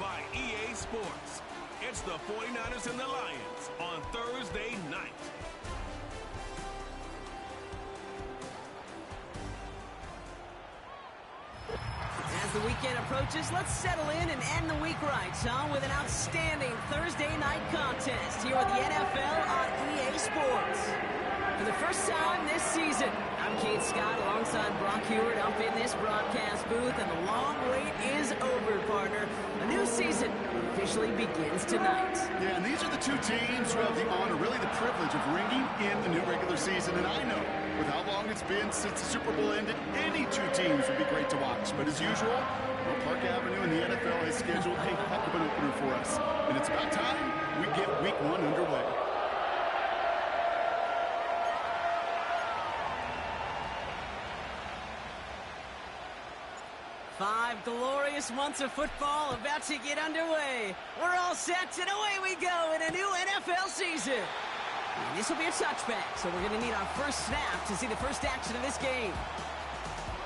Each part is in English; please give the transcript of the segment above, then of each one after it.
by EA Sports. It's the 49ers and the Lions on Thursday night. As the weekend approaches, let's settle in and end the week right, with an outstanding Thursday night contest here with the NFL on EA Sports. For the first time this season, I'm Kate Scott alongside Brock Hewitt up in this broadcast booth, and the long wait is over, partner. A new season officially begins tonight. Yeah, and these are the two teams who have the honor, really the privilege of ringing in the new regular season. And I know, with how long it's been since the Super Bowl ended, any two teams would be great to watch. But as usual, Park Avenue and the NFL has scheduled a heck of an opener for us. And it's about time we get week one underway. Five glorious months of football about to get underway. We're all set, and away we go in a new NFL season. And this will be a touchback, so we're going to need our first snap to see the first action of this game.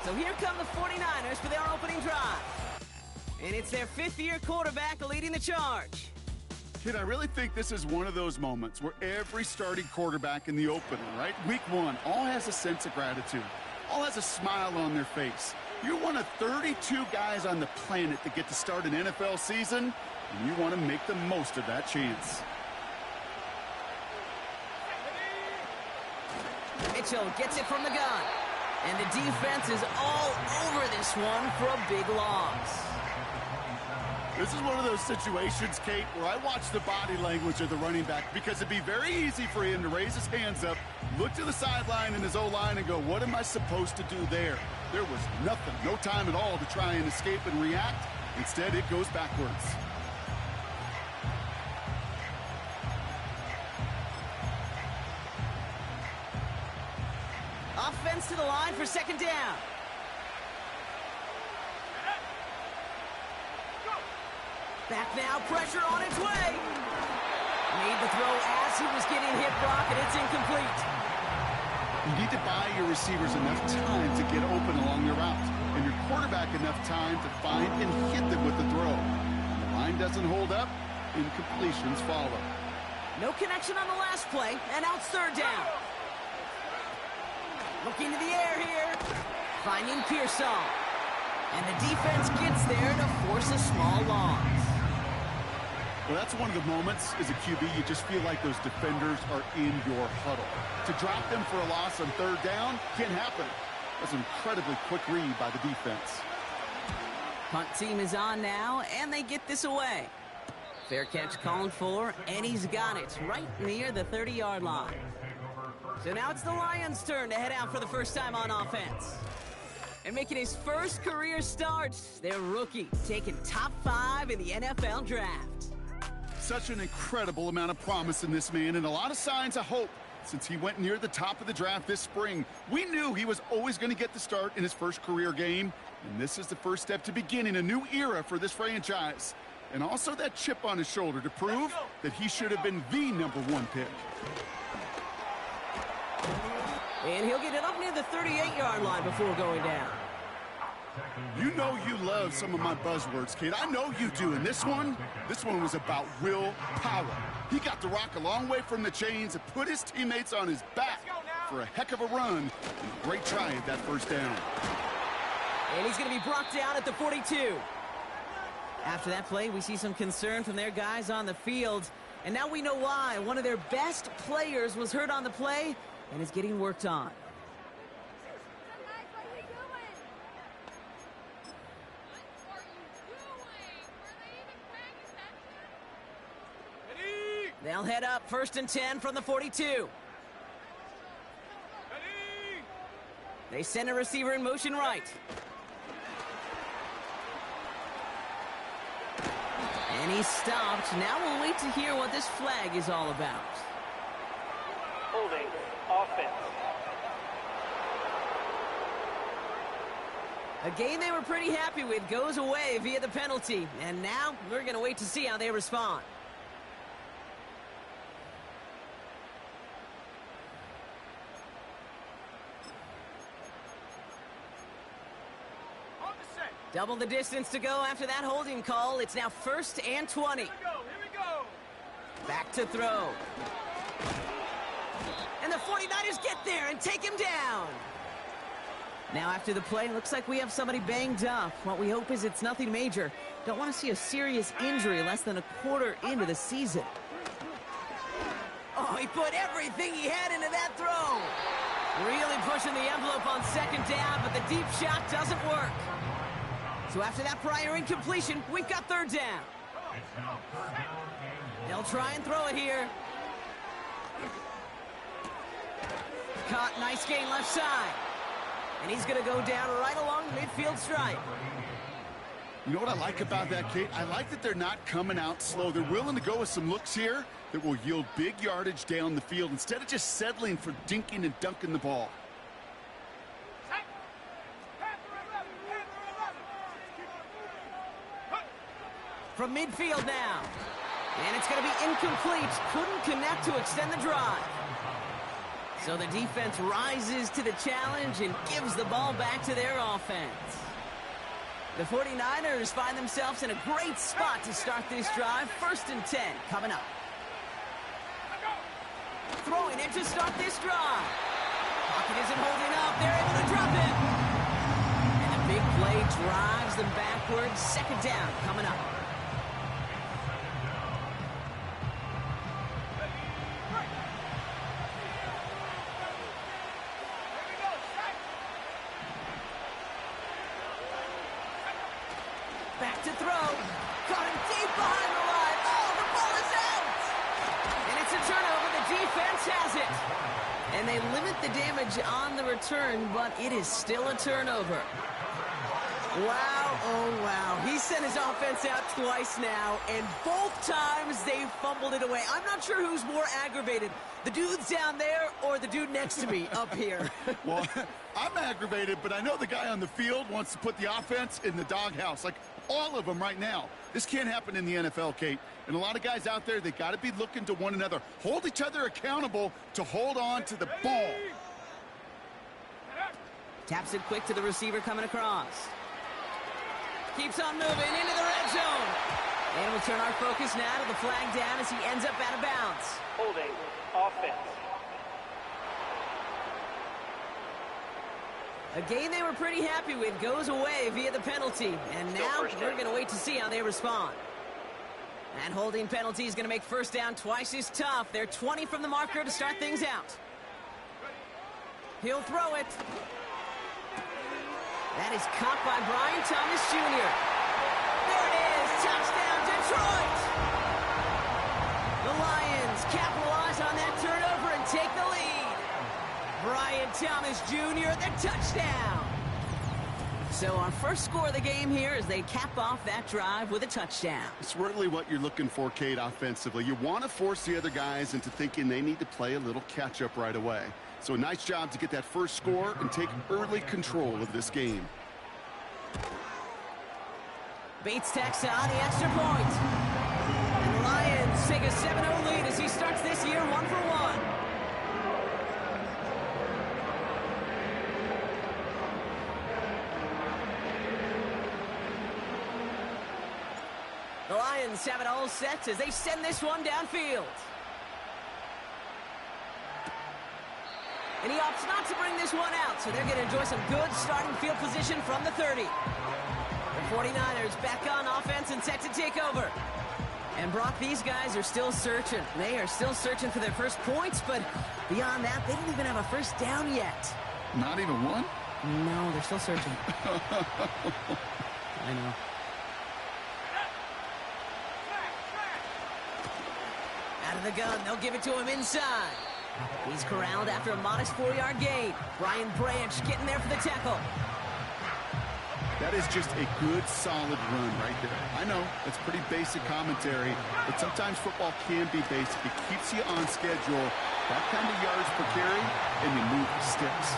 So here come the 49ers for their opening drive. And it's their fifth-year quarterback leading the charge. Kid, I really think this is one of those moments where every starting quarterback in the opener, right? Week one, all has a sense of gratitude. All has a smile on their face. You're one of 32 guys on the planet that get to start an NFL season, and you want to make the most of that chance. Mitchell gets it from the gun. And the defense is all over this one for a big loss. This is one of those situations, Kate, where I watch the body language of the running back, because it'd be very easy for him to raise his hands up, look to the sideline in his O-line and go, what am I supposed to do there? There was nothing, no time at all to try and escape and react. Instead, it goes backwards. Offense to the line for second down. Back now, pressure on its way. Made the throw as he was getting hit, Brock, and it's incomplete. You need to buy your receivers enough time to get open along their route, and your quarterback enough time to find and hit them with the throw. When the line doesn't hold up, incompletions follow. No connection on the last play, and now it's third down. Looking to the air here, finding Pearsall. And the defense gets there to force a small loss. Well, that's one of the moments as a QB, you just feel like those defenders are in your huddle. To drop them for a loss on third down can't happen. That's an incredibly quick read by the defense. Punt team is on now, and they get this away. Fair catch called for, and he's got it right near the 30-yard line. So now it's the Lions' turn to head out for the first time on offense. And making his first career start, their rookie, taking top 5 in the NFL draft. Such an incredible amount of promise in this man, and a lot of signs of hope since he went near the top of the draft this spring. We knew he was always going to get the start in his first career game, and this is the first step to beginning a new era for this franchise. And also that chip on his shoulder to prove that he should have been the #1 pick. And he'll get it up near the 38-yard line before going down. You know you love some of my buzzwords, Kate. I know you do. And this one was about willpower. He got the rock a long way from the chains and put his teammates on his back for a heck of a run. And a great try at that first down. And he's going to be brought down at the 42. After that play, we see some concern from their guys on the field. And now we know why. One of their best players was hurt on the play and is getting worked on. They'll head up 1st and 10 from the 42. They send a receiver in motion right. And he's stopped. Now we'll wait to hear what this flag is all about. Holding offense. A game they were pretty happy with goes away via the penalty. And now we're going to wait to see how they respond. Double the distance to go after that holding call. It's now 1st and 20. Here we go. Back to throw. And the 49ers get there and take him down. Now after the play, looks like we have somebody banged up. What we hope is it's nothing major. Don't want to see a serious injury less than a quarter into the season. Oh, he put everything he had into that throw. Really pushing the envelope on 2nd down, but the deep shot doesn't work. So after that prior incompletion, we've got 3rd down. They'll try and throw it here. Caught, nice gain left side. And he's going to go down right along the midfield stripe. You know what I like about that, Kate? I like that they're not coming out slow. They're willing to go with some looks here that will yield big yardage down the field instead of just settling for dinking and dunking the ball. From midfield now. And it's going to be incomplete. Couldn't connect to extend the drive. So the defense rises to the challenge and gives the ball back to their offense. The 49ers find themselves in a great spot to start this drive. 1st and 10 coming up. Throwing it to start this drive. Pocket isn't holding up. They're able to drop it. And the big play drives them backwards. 2nd down coming up. Back to throw. Caught him deep behind the line. Oh, the ball is out. And it's a turnover. The defense has it. And they limit the damage on the return, but it is still a turnover. Wow, oh wow. He sent his offense out twice now, and both times they fumbled it away. I'm not sure who's more aggravated, the dudes down there or the dude next to me up here. Well, I'm aggravated, but I know the guy on the field wants to put the offense in the doghouse, like all of them right now. This can't happen in the NFL, Kate. And a lot of guys out there, they got to be looking to one another. Hold each other accountable to hold on to the ball. Taps it quick to the receiver coming across. Keeps on moving into the red zone. And we'll turn our focus now to the flag down as he ends up out of bounds. Holding. Offense. A game they were pretty happy with goes away via the penalty. And now we're going to wait to see how they respond. That holding penalty is going to make 1st down twice as tough. They're 20 from the marker to start things out. He'll throw it. That is caught by Brian Thomas Jr. There it is. Touchdown, Detroit. The Lions capitalize on that turnover and take the lead. Brian Thomas Jr., the touchdown. So our first score of the game here as they cap off that drive with a touchdown. It's really what you're looking for, Kate, offensively. You want to force the other guys into thinking they need to play a little catch-up right away. So a nice job to get that first score and take early control of this game. Bates tacks on the extra point. And the Lions take a 7-0 lead as he starts this year 1-for-1. The Lions have it all set as they send this one downfield. And he opts not to bring this one out, so they're going to enjoy some good starting field position from the 30. The 49ers back on offense and set to take over. And Brock, these guys are still searching. They are still searching for their first points, but beyond that, they don't even have a first down yet. Not even one? No, they're still searching. I know. Out of the gun, they'll give it to him inside. He's corralled after a modest 4-yard gain. Brian Branch getting there for the tackle. That is just a good, solid run right there. I know, it's pretty basic commentary, but sometimes football can be basic. It keeps you on schedule, that kind of yards per carry, and you move sticks.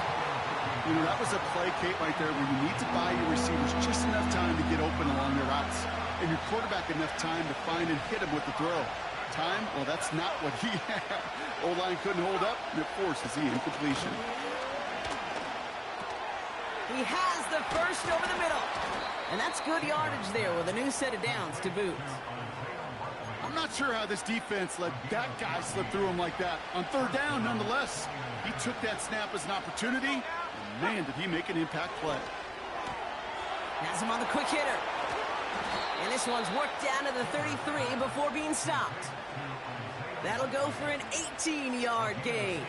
You know, that was a play, Kate, right there where you need to buy your receivers just enough time to get open along their routes, and your quarterback enough time to find and hit him with the throw. Time? Well, that's not what he had. O-line couldn't hold up, and it forces the incompletion. He has the the first over the middle. And that's good yardage there with a new set of downs to boot. I'm not sure how this defense let that guy slip through him like that. On third down, nonetheless, he took that snap as an opportunity, and man, did he make an impact play. Has him on the quick hitter. And this one's worked down to the 33 before being stopped. That'll go for an 18-yard gain.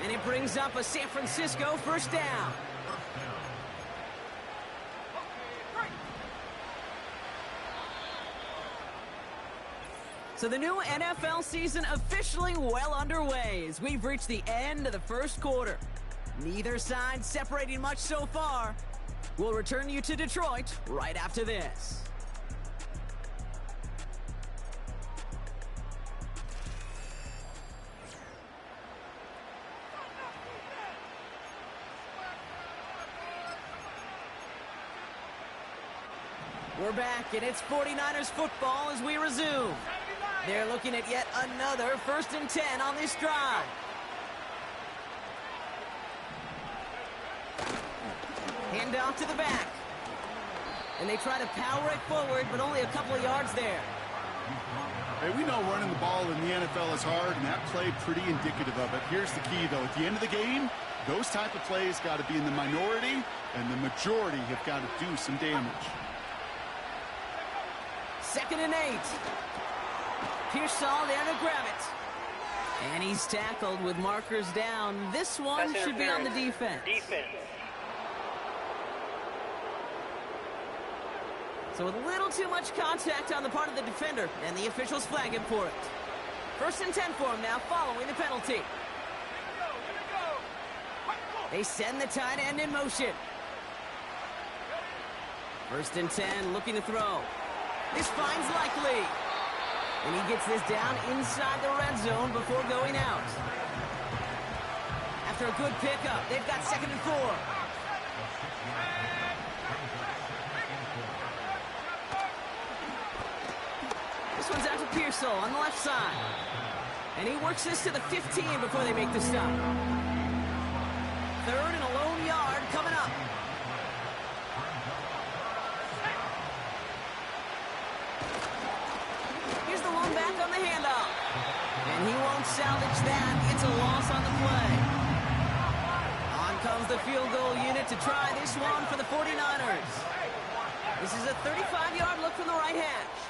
And it brings up a San Francisco first down. So the new NFL season officially well underway as we've reached the end of the first quarter. Neither side separating much so far. We'll return you to Detroit right after this. We're back, and it's 49ers football as we resume. They're looking at yet another 1st and 10 on this drive. Hand off to the back. And they try to power it forward, but only a couple of yards there. Hey, we know running the ball in the NFL is hard, and that play pretty indicative of it. Here's the key, though. At the end of the game, those type of plays got to be in the minority, and the majority have got to do some damage. 2nd and 8. Pearsall there to grab it. And he's tackled with markers down. This one should be on the defense. So with a little too much contact on the part of the defender, and the officials flag him for it. 1st and 10 for him now following the penalty. They send the tight end in motion. 1st and 10, looking to throw. This finds Likely. And he gets this down inside the red zone before going out. After a good pickup, they've got 2nd and 4. This one's out to Pearsall on the left side. And he works this to the 15 before they make the stop. 3rd and a lone yard coming up. Here's the one back on the handoff. And he won't salvage that. It's a loss on the play. On comes the field goal unit to try this one for the 49ers. This is a 35-yard look from the right hash.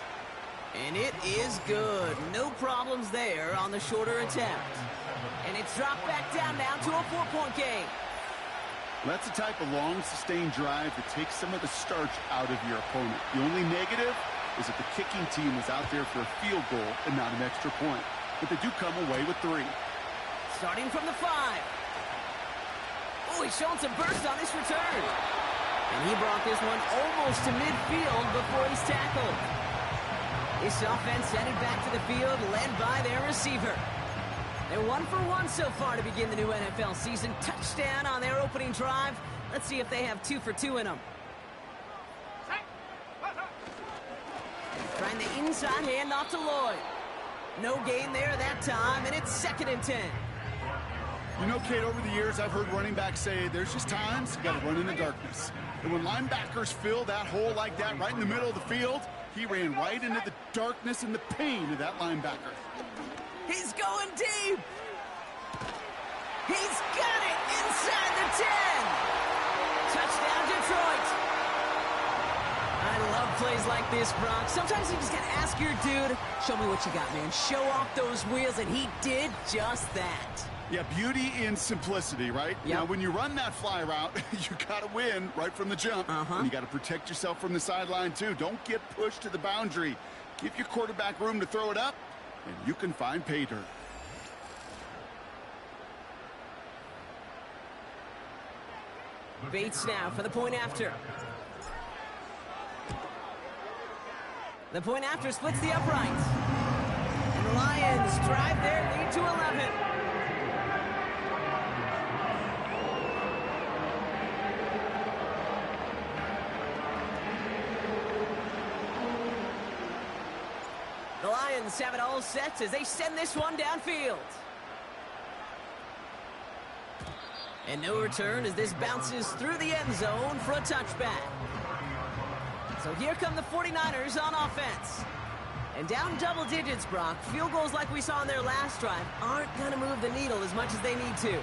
And it is good. No problems there on the shorter attempt. And it's dropped back down now to a 4-point game. That's the type of long, sustained drive that takes some of the starch out of your opponent. The only negative is that the kicking team was out there for a field goal and not an extra point. But they do come away with 3. Starting from the 5. Oh, he's showing some burst on this return. And he brought this one almost to midfield before he's tackled. This offense headed back to the field, led by their receiver. They're 1 for 1 so far to begin the new NFL season. Touchdown on their opening drive. Let's see if they have 2 for 2 in them. Trying the inside handoff to Lloyd. No gain there that time, and it's 2nd and 10. You know, Kate, over the years, I've heard running backs say there's just times you got to run in the darkness. And when linebackers fill that hole like that right in the middle of the field, he ran right into the darkness and the pain of that linebacker. He's going deep. He's got it inside the 10. Touchdown, Detroit. I love plays like this, Brock. Sometimes you just got to ask your dude, show me what you got, man. Show off those wheels, and he did just that. Yeah, beauty in simplicity, right? Yep. Now, when you run that fly route, you got to win right from the jump. And you got to protect yourself from the sideline, too. Don't get pushed to the boundary. Give your quarterback room to throw it up, and you can find pay dirt. Bates now for the point after. The point after splits the uprights. And the Lions drive their lead to 11. The Lions have it all set as they send this one downfield. And no return as this bounces through the end zone for a touchback. So here come the 49ers on offense. And down double digits, Brock. Field goals like we saw in their last drive aren't going to move the needle as much as they need to.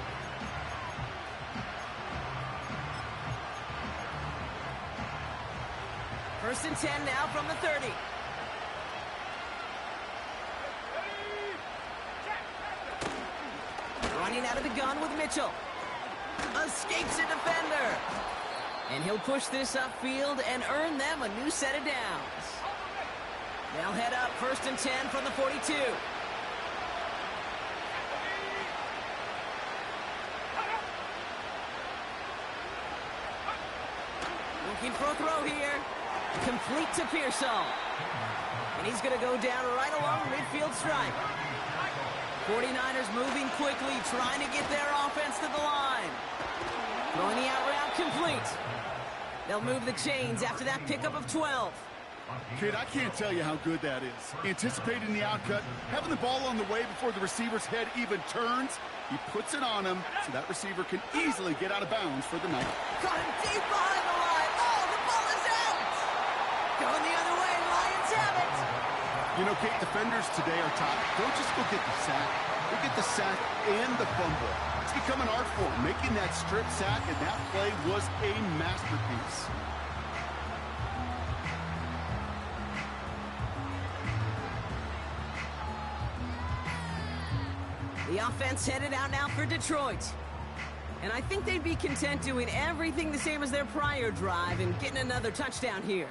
First and 10 now from the 30. Running out of the gun with Mitchell. Escapes a defender. And he'll push this upfield and earn them a new set of downs. They'll head up first and 10 from the 42. Looking for a throw here. Complete to Pearsall. And he's going to go down right along the midfield stripe. 49ers moving quickly, trying to get their offense to the line. Throwing the out route complete. They'll move the chains after that pickup of 12. Kid, I can't tell you how good that is. Anticipating the outcut, having the ball on the way before the receiver's head even turns. He puts it on him so that receiver can easily get out of bounds for the night. Caught him deep behind the line. Oh, the ball is out! Going the other way, Lions have it! You know, Kate, defenders today are taught, don't just go get the sack. Go get the sack and the fumble. It's become an art form. Making that strip sack and that play was a masterpiece. The offense headed out now for Detroit. And I think they'd be content doing everything the same as their prior drive and getting another touchdown here.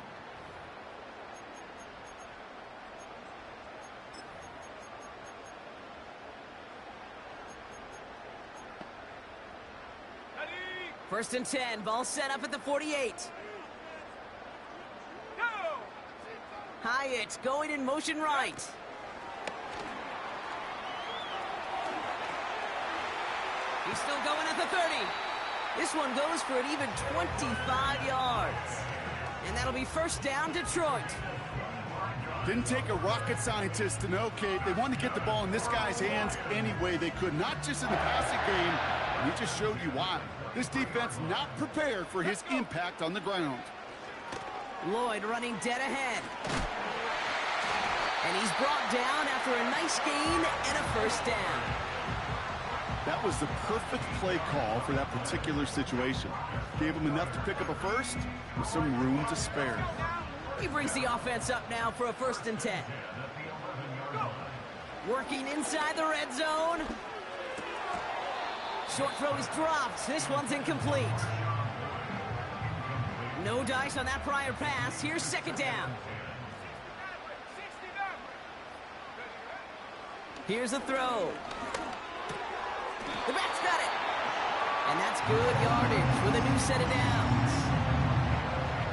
First and 10, ball set up at the 48. Hyatt going in motion right. He's still going at the 30. This one goes for an even 25 yards. And that'll be first down, Detroit. Didn't take a rocket scientist to know, Kate. They wanted to get the ball in this guy's hands any way they could, not just in the passing game. And he just showed you why. This defense not prepared for his impact on the ground. Lloyd running dead ahead. And he's brought down after a nice gain and a first down. That was the perfect play call for that particular situation. Gave him enough to pick up a first with some room to spare. He brings the offense up now for a first and 10. Working inside the red zone. Short throw is dropped. This one's incomplete. No dice on that prior pass. Here's second down. Here's a throw. The back's got it. And that's good yardage with a new set of downs.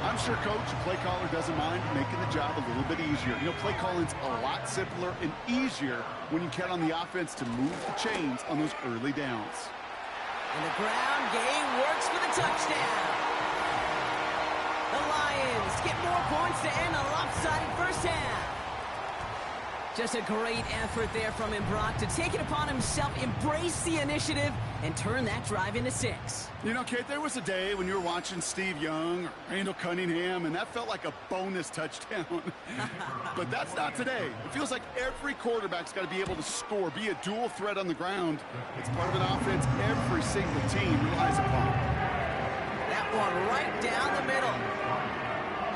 I'm sure Coach, play caller, doesn't mind making the job a little bit easier. You know, play calling's a lot simpler and easier when you count on the offense to move the chains on those early downs. And the ground game works for the touchdown. The Lions get more points to end a lopsided first half. Just a great effort there from him, Brock, to take it upon himself, embrace the initiative, and turn that drive into 6. You know, Kate, there was a day when you were watching Steve Young or Randall Cunningham, and that felt like a bonus touchdown. But that's not today. It feels like every quarterback's got to be able to score, be a dual threat on the ground. It's part of an offense every single team relies upon. That one right down the middle.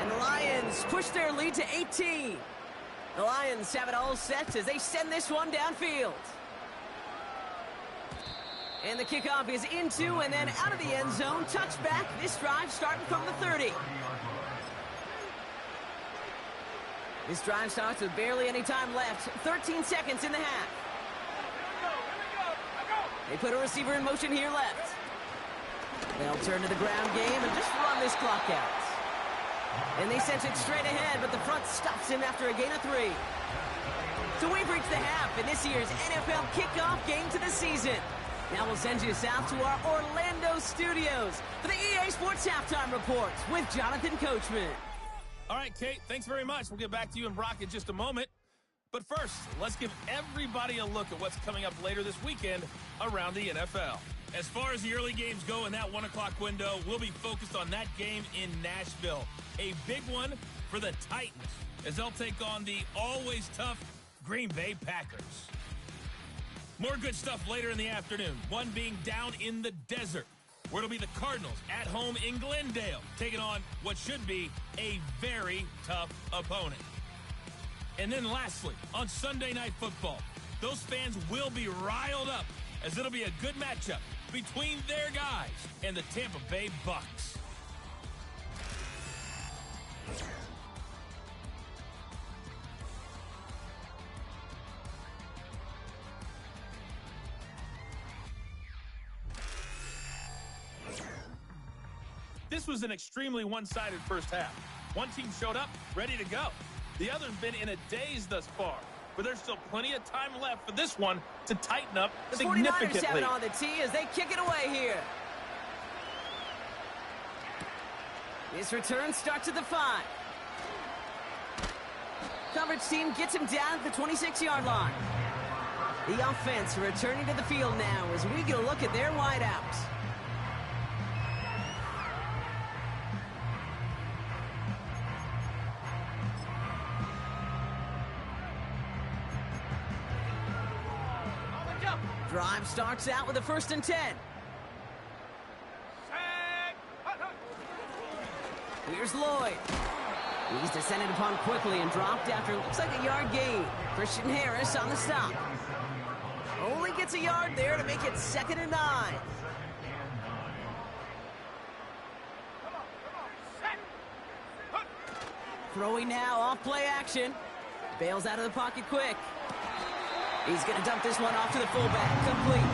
And the Lions push their lead to 18. The Lions have it all set as they send this one downfield. And the kickoff is into and then out of the end zone. Touchback, this drive starting from the 30. This drive starts with barely any time left. 13 seconds in the half. They put a receiver in motion here left. They'll turn to the ground game and just run this clock out. And they sent it straight ahead, but the front stops him after a gain of 3. So we've reached the half in this year's NFL kickoff game to the season. Now we'll send you south to our Orlando studios for the EA Sports Halftime Report with Jonathan Coachman. All right, Kate, thanks very much. We'll get back to you and Brock in just a moment. But first, let's give everybody a look at what's coming up later this weekend around the NFL. As far as the early games go in that 1 o'clock window, we'll be focused on that game in Nashville. A big one for the Titans, as they'll take on the always tough Green Bay Packers. More good stuff later in the afternoon, one being down in the desert, where it'll be the Cardinals at home in Glendale, taking on what should be a very tough opponent. And then lastly, on Sunday Night Football, those fans will be riled up, as it'll be a good matchup between their guys and the Tampa Bay Bucks. This was an extremely one-sided first half. One team showed up, ready to go. The other's been in a daze thus far, but there's still plenty of time left for this one to tighten up significantly. The 49ers have it on the tee as they kick it away here. This return starts at the 5. Coverage team gets him down at the 26-yard line. The offense returning to the field now as we get a look at their wideouts. Drive starts out with a 1st and 10. Here's Lloyd. He's descended upon quickly and dropped after looks like a yard gain. Christian Harris on the stop. Only gets a yard there to make it 2nd and 9. Throwing now off play action. Bails out of the pocket quick. He's going to dump this one off to the fullback. Complete.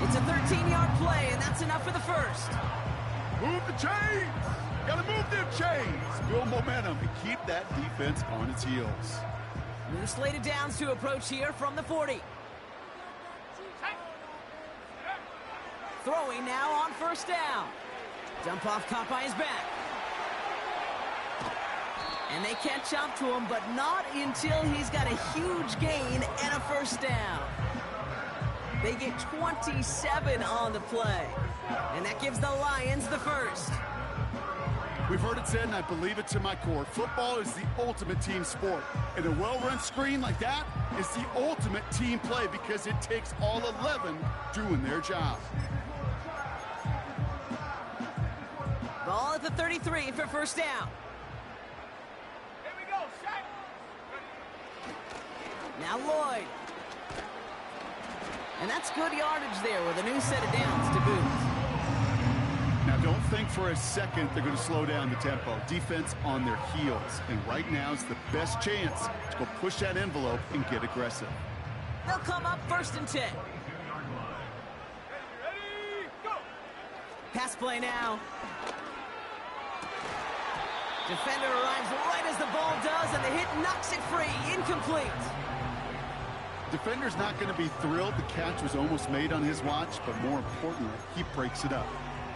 It's a 13-yard play, and that's enough for the first. Move the chains. Got to move them chains. Build momentum and keep that defense on its heels. New slated downs to approach here from the 40. Throwing now on 1st down. Dump off caught by his back. And they catch up to him, but not until he's got a huge gain and a 1st down. They get 27 on the play. And that gives the Lions the first. We've heard it said, and I believe it to my core, football is the ultimate team sport. And a well-run screen like that is the ultimate team play because it takes all 11 doing their job. Ball at the 33 for 1st down. Now Lloyd. And that's good yardage there with a new set of downs to boot. Now don't think for a second they're going to slow down the tempo. Defense on their heels. And right now is the best chance to go push that envelope and get aggressive. They'll come up 1st and 10. Ready, go! Pass play now. Defender arrives right as the ball does, and the hit knocks it free. Incomplete. Defender's not going to be thrilled the catch was almost made on his watch, but more importantly, he breaks it up.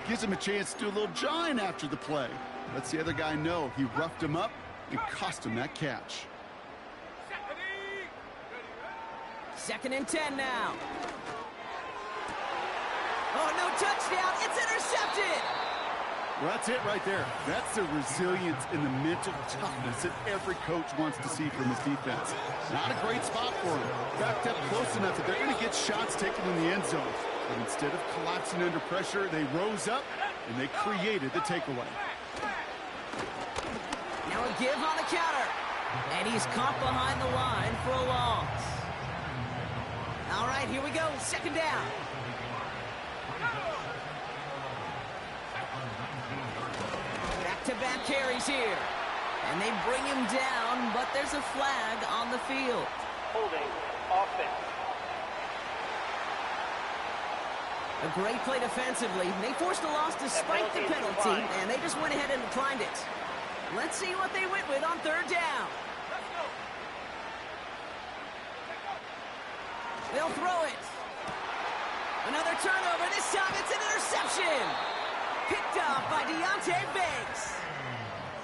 Gives him a chance to do a little jawing after the play. Lets the other guy know he roughed him up and cost him that catch. 2nd and 10 now. Oh, no touchdown. It's intercepted. Well, that's it right there. That's the resilience and the mental toughness that every coach wants to see from his defense. Not a great spot for him. Backed up close enough that they're going to get shots taken in the end zone. But instead of collapsing under pressure, they rose up and they created the takeaway. Now a give on the counter. And he's caught behind the line for a loss. All right, here we go. 2nd down. Back-to-back carries here. And they bring him down, but there's a flag on the field. Holding offense. A great play defensively. They forced a loss despite the penalty, and they just went ahead and declined it. Let's see what they went with on 3rd down. They'll throw it. Another turnover. This time it's an interception. Picked up by Deontay Banks.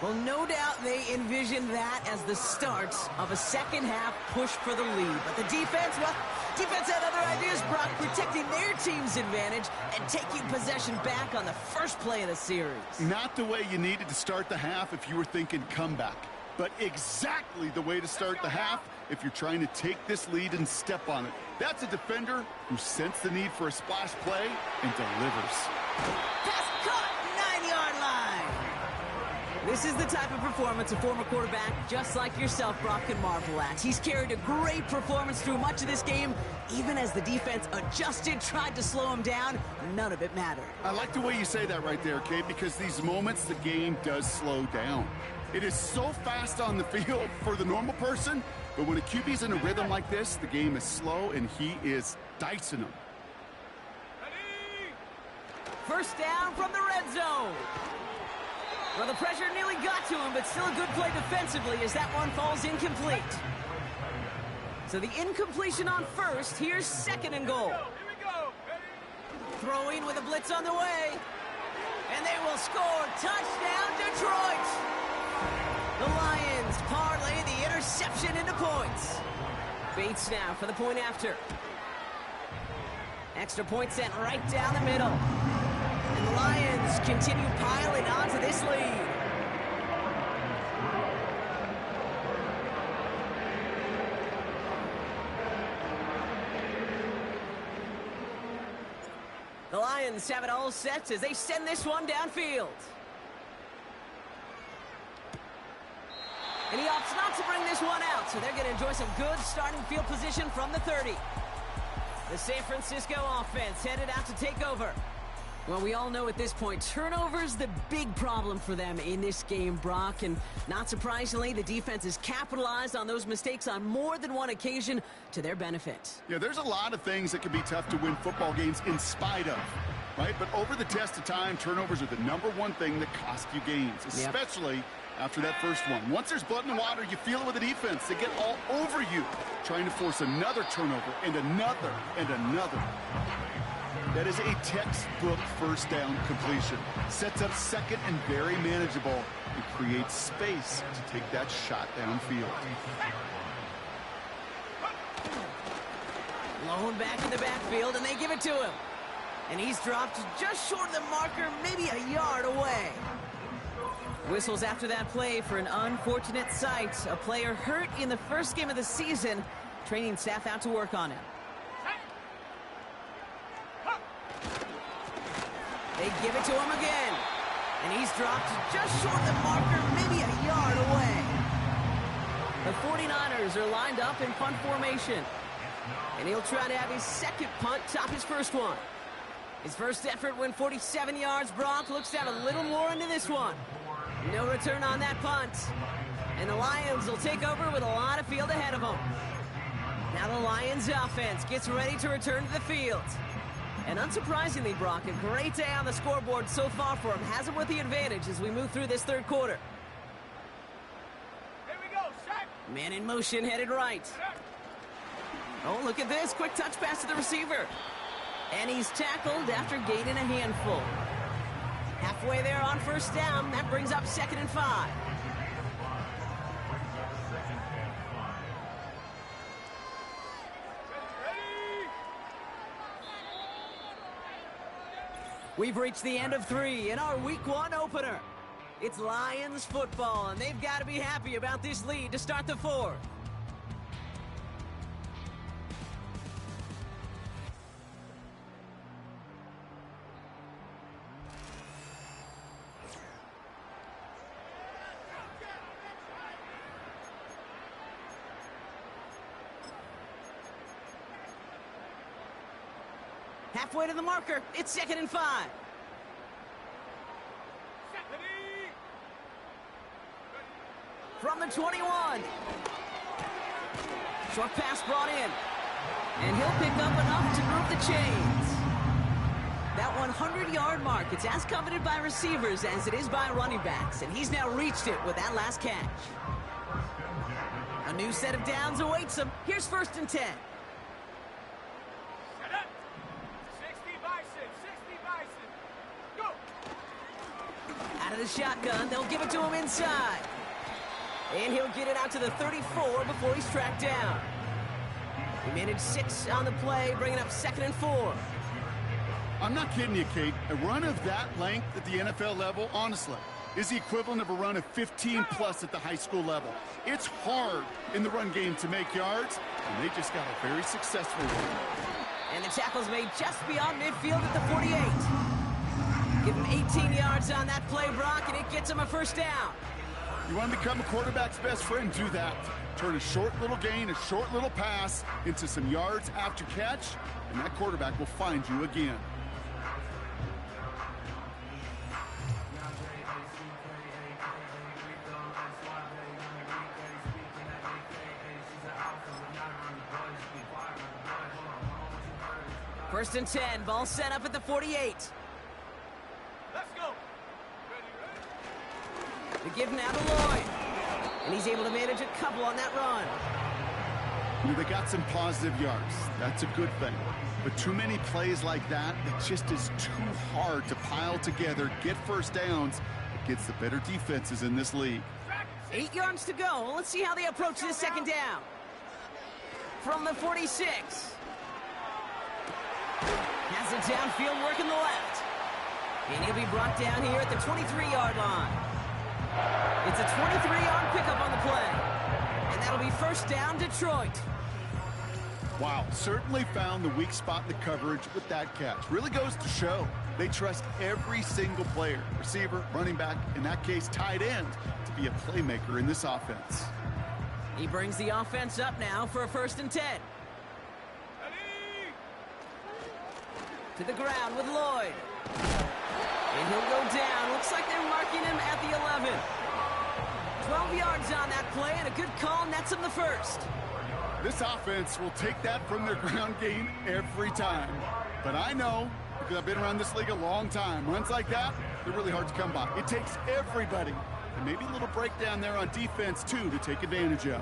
Well, no doubt they envisioned that as the start of a second-half push for the lead. But the defense, well, defense had other ideas, Brock, protecting their team's advantage and taking possession back on the first play of the series. Not the way you needed to start the half if you were thinking comeback, but exactly the way to start the half if you're trying to take this lead and step on it. That's a defender who sensed the need for a splash play and delivers. Pass caught, 9-yard line. This is the type of performance a former quarterback, just like yourself, Brock, can marvel at. He's carried a great performance through much of this game. Even as the defense adjusted, tried to slow him down, none of it mattered. I like the way you say that right there, Kate, because these moments the game does slow down. It is so fast on the field for the normal person, but when a QB's in a rhythm like this, the game is slow and he is dicing them. First down from the red zone. Well, the pressure nearly got to him, but still a good play defensively as that one falls incomplete. So the incompletion on first. Here's second and goal. Here we go. Throwing with a blitz on the way. And they will score. Touchdown, Detroit. The Lions parlay the interception into points. Bates now for the point after. Extra point sent right down the middle. And the Lions continue piling onto this lead. The Lions have it all set as they send this one downfield. And he opts not to bring this one out, so they're going to enjoy some good starting field position from the 30. The San Francisco offense headed out to take over. Well, we all know at this point, turnovers the big problem for them in this game, Brock. And not surprisingly, the defense has capitalized on those mistakes on more than one occasion to their benefit. Yeah, there's a lot of things that can be tough to win football games in spite of, right? But over the test of time, turnovers are the #1 thing that cost you games, especially after that first one. Once there's blood in the water, you feel it with the defense. They get all over you, trying to force another turnover and another and another. That is a textbook first down completion. Sets up second and very manageable and creates space to take that shot downfield. Blown back in the backfield, and they give it to him. And he's dropped just short of the marker, maybe a yard away. Whistles after that play for an unfortunate sight. A player hurt in the first game of the season. Training staff out to work on him. They give it to him again. And he's dropped just short of the marker, maybe a yard away. The 49ers are lined up in punt formation. And he'll try to have his second punt top his first one. His first effort went 47 yards. Brock looks down a little more into this one. No return on that punt. And the Lions will take over with a lot of field ahead of them. Now the Lions offense gets ready to return to the field. And unsurprisingly, Brock, a great day on the scoreboard so far for him. Has him with the advantage as we move through this third quarter. Here we go, set. Man in motion, headed right. Oh, look at this. Quick touch pass to the receiver. And he's tackled after gaining a handful. Halfway there on first down. That brings up 2nd and 5. We've reached the end of 3 in our Week 1 opener. It's Lions football, and they've got to be happy about this lead to start the 4th. Halfway to the marker. It's 2nd and 5. From the 21. Short pass brought in. And he'll pick up enough to move the chains. That 100-yard mark, it's as coveted by receivers as it is by running backs. And he's now reached it with that last catch. A new set of downs awaits him. Here's 1st and 10. of the shotgun. They'll give it to him inside. And he'll get it out to the 34 before he's tracked down. He managed 6 on the play, bringing up 2nd and 4. I'm not kidding you, Kate. A run of that length at the NFL level, honestly, is the equivalent of a run of 15-plus at the high school level. It's hard in the run game to make yards, and they just got a very successful one. And the tackle's made just beyond midfield at the 48. Give him 18 yards on that play, Brock, and it gets him a first down. You want to become a quarterback's best friend, do that. Turn a short little gain, a short little pass into some yards after catch, and that quarterback will find you again. First and 10, ball set up at the 48. Let's go. They give now to Lloyd. And he's able to manage a couple on that run. They got some positive yards. That's a good thing. But too many plays like that, it just is too hard to pile together, get first downs against the better defenses in this league. 8 yards to go. Let's see how they approach this second down. From the 46. Has it downfield, working the left. And he'll be brought down here at the 23-yard line. It's a 23-yard pickup on the play. And that'll be first down, Detroit. Wow, certainly found the weak spot in the coverage with that catch. Really goes to show they trust every single player, receiver, running back, in that case, tight end, to be a playmaker in this offense. He brings the offense up now for a first and 10. To the ground with Lloyd. And he'll go down. Looks like they're marking him at the 11. 12 yards on that play, and a good call nets him the first. This offense will take that from their ground game every time. But I know, because I've been around this league a long time, runs like that, they're really hard to come by. It takes everybody. And maybe a little breakdown there on defense, too, to take advantage of.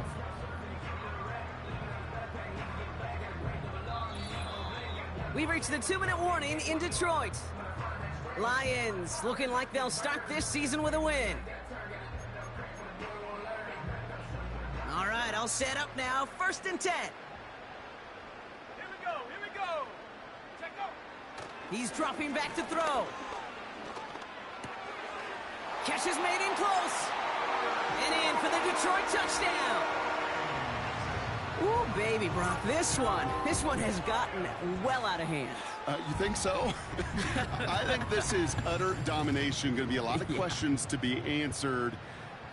We've reached the 2-minute warning in Detroit. Lions looking like they'll start this season with a win. All right, all set up now. First and 10. Here we go. Check out. He's dropping back to throw. Catch is made in close. And in for the Detroit touchdown. Ooh, baby, Brock, this one has gotten well out of hand. You think so? I think this is utter domination. Going to be a lot of questions to be answered.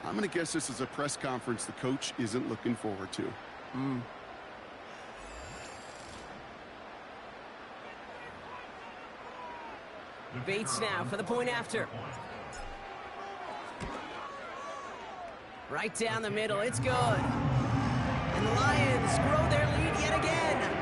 I'm going to guess this is a press conference the coach isn't looking forward to. Bates now for the point after. Right down the middle, it's good. And the Lions grow their lead yet again.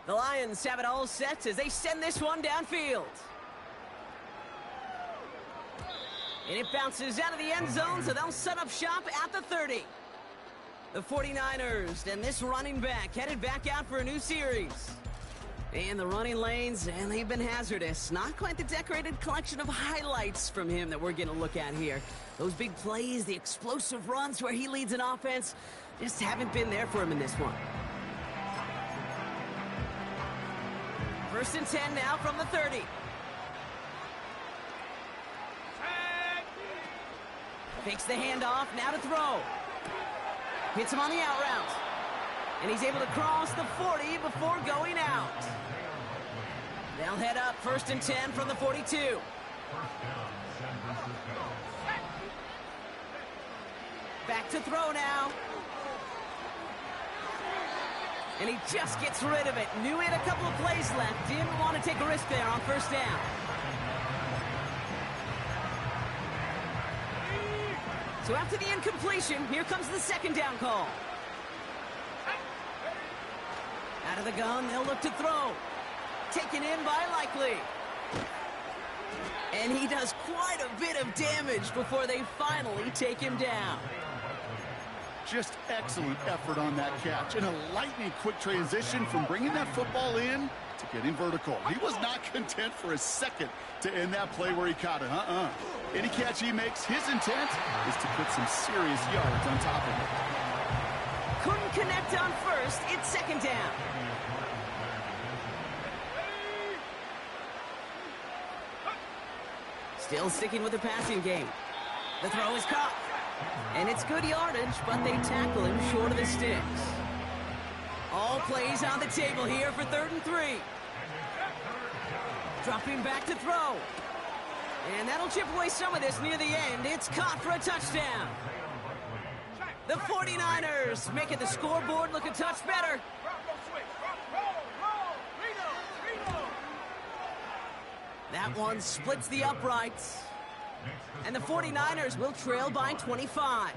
The Lions have it all set as they send this one downfield. And it bounces out of the end zone, so they'll set up shop at the 30. The 49ers and this running back headed back out for a new series. And the running lanes, and they've been hazardous. Not quite the decorated collection of highlights from him that we're going to look at here. Those big plays, the explosive runs where he leads an offense, just haven't been there for him in this one. First and 10 now from the 30. Fakes the handoff, now to throw. Hits him on the out route. And he's able to cross the 40 before going out. They'll head up first and 10 from the 42. Back to throw now. And he just gets rid of it. Knew he had a couple of plays left. Didn't want to take a risk there on first down. So after the incompletion, here comes the second down call. Out of the gun, they'll look to throw. Taken in by Likely. And he does quite a bit of damage before they finally take him down. Just excellent effort on that catch. And a lightning quick transition from bringing that football in to getting vertical. He was not content for a second to end that play where he caught it. Any catch he makes, his intent is to put some serious yards on top of it. Couldn't connect on first. It's second down. Still sticking with the passing game. The throw is caught. And it's good yardage, but they tackle him short of the sticks. All plays on the table here for 3rd and 3. Dropping back to throw. And that'll chip away some of this near the end. It's caught for a touchdown. The 49ers making the scoreboard look a touch better. That one splits the uprights. And the 49ers will trail by 25.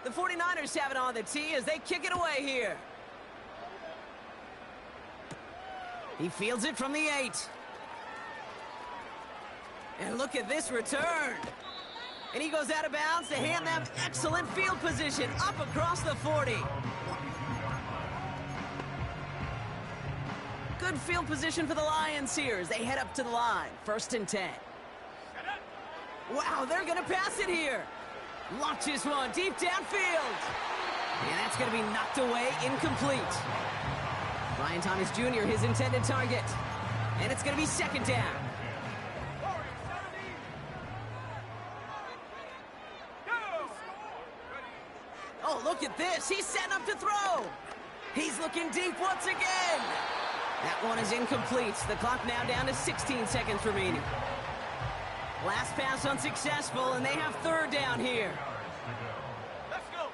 The 49ers have it on the tee as they kick it away here. He fields it from the 8. And look at this return. And he goes out of bounds to hand them excellent field position up across the 40. Good field position for the Lions here as they head up to the line. 1st and 10. Wow, they're going to pass it here. Launches one deep downfield. And that's going to be knocked away, incomplete. Ryan Thomas Jr., his intended target. And it's going to be 2nd down. Oh, look at this. He's setting up to throw. He's looking deep once again. That one is incomplete. The clock now down to 16 seconds remaining. Last pass unsuccessful, and they have 3rd down here. Let's go.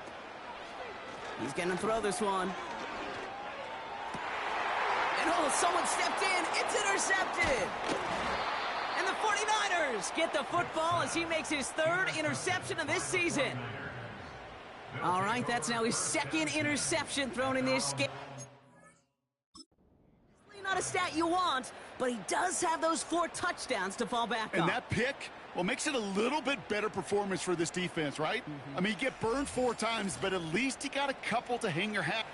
He's going to throw this one. And oh, someone stepped in. It's intercepted. And the 49ers get the football as he makes his 3rd interception of this season. All right, that's now his 2nd interception thrown in this game. Not a stat you want, but he does have those 4 touchdowns to fall back on. And that pick, well, makes it a little bit better performance for this defense, right? I mean, you get burned 4 times, but at least you got a couple to hang your hat.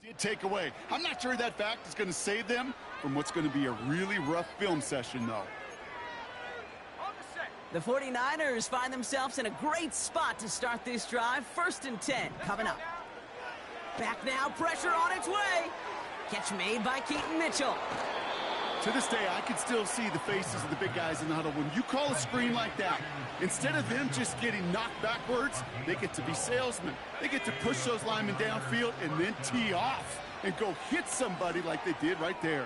Did take away. I'm not sure that fact is going to save them from what's going to be a really rough film session, though. The 49ers find themselves in a great spot to start this drive. 1st and 10 coming up. Back now, pressure on its way. Catch made by Keaton Mitchell. To this day, I can still see the faces of the big guys in the huddle. When you call a screen like that, instead of them just getting knocked backwards, they get to be salesmen. They get to push those linemen downfield and then tee off and go hit somebody like they did right there.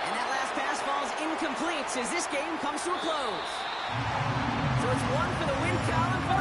And that last pass falls incomplete as this game comes to a close. So it's 1 for the win column for the